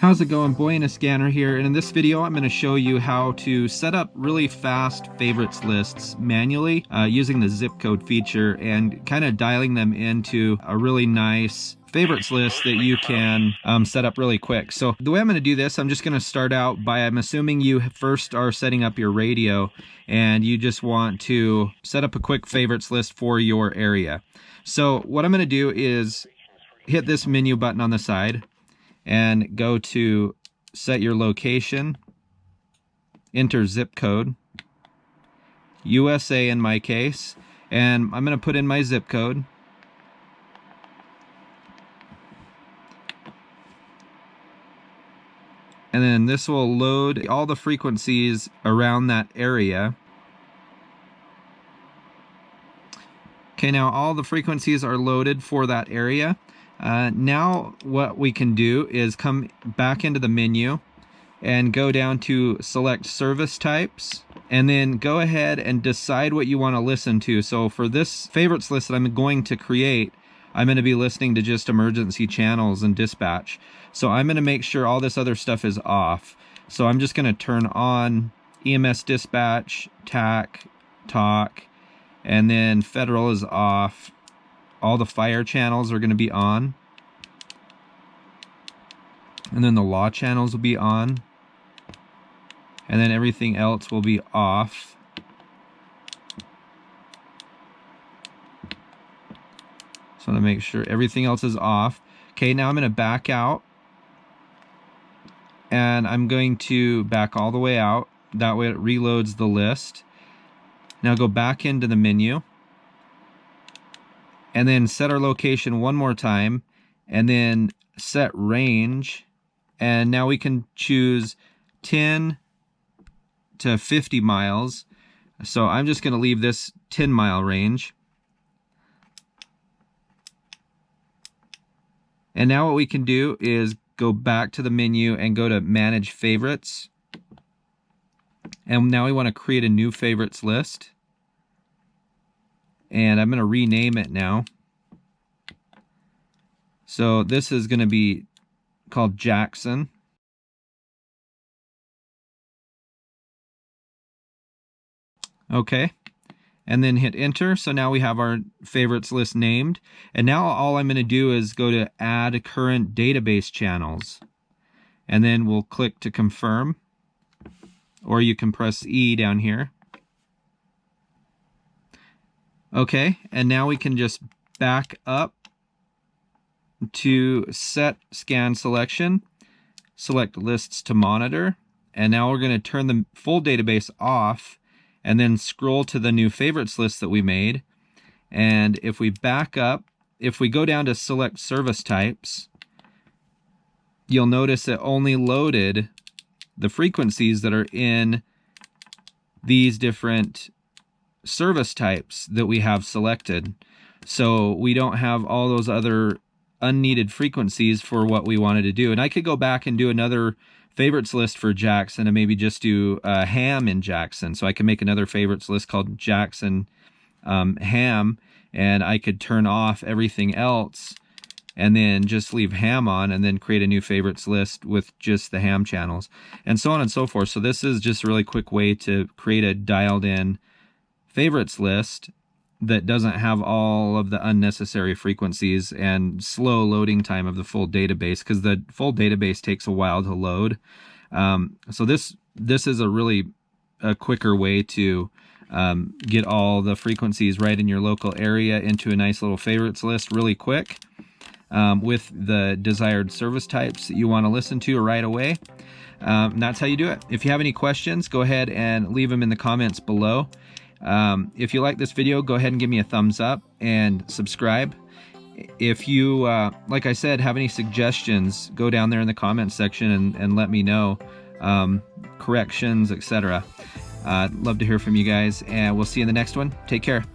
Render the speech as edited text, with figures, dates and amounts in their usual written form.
How's it going? Boy in a Scanner here, and in this video I'm going to show you how to set up really fast favorites lists manually using the zip code feature and kind of dialing them into a really nice favorites list that you can set up really quick. So the way I'm going to do this, I'm just going to start out by, I'm assuming you first are setting up your radio and you just want to set up a quick favorites list for your area. So what I'm going to do is hit this menu button on the side and go to set your location, enter zip code, USA in my case, and I'm going to put in my zip code. And then this will load all the frequencies around that area. Okay, now all the frequencies are loaded for that area. Now what we can do is come back into the menu and go down to select service types and then go ahead and decide what you want to listen to. So for this favorites list that I'm going to create, I'm going to be listening to just emergency channels and dispatch. So I'm going to make sure all this other stuff is off. So I'm just going to turn on EMS dispatch, TAC, talk, and then federal is off. All the fire channels are going to be on. And then the law channels will be on. And then everything else will be off. So to make sure everything else is off. Okay, now I'm going to back out. And I'm going to back all the way out. That way it reloads the list. Now go back into the menu. And then set our location one more time, and then set range, and now we can choose 10 to 50 miles. So I'm just going to leave this 10-mile range. And now what we can do is go back to the menu and go to manage favorites. And now we want to create a new favorites list. And I'm going to rename it now. So this is going to be called Jackson. Okay. And then hit enter. So now we have our favorites list named. And now all I'm going to do is go to add current database channels. And then we'll click to confirm. Or you can press E down here. Okay, and now we can just back up to set scan selection, select lists to monitor, and now we're going to turn the full database off and then scroll to the new favorites list that we made. And if we back up, if we go down to select service types, you'll notice it only loaded the frequencies that are in these different service types that we have selected. So we don't have all those other unneeded frequencies for what we wanted to do. And I could go back and do another favorites list for Jackson and maybe just do ham in Jackson. So I can make another favorites list called Jackson ham, and I could turn off everything else and then just leave ham on and then create a new favorites list with just the ham channels and so on and so forth. So this is just a really quick way to create a dialed in favorites list that doesn't have all of the unnecessary frequencies and slow loading time of the full database, because the full database takes a while to load. So this is a quicker way to get all the frequencies right in your local area into a nice little favorites list really quick with the desired service types that you want to listen to right away. And that's how you do it. If you have any questions, go ahead and leave them in the comments below. If you like this video, go ahead and give me a thumbs up and subscribe. If you, like I said, have any suggestions, go down there in the comments section and let me know, corrections, etc. I'd love to hear from you guys, and we'll see you in the next one. Take care.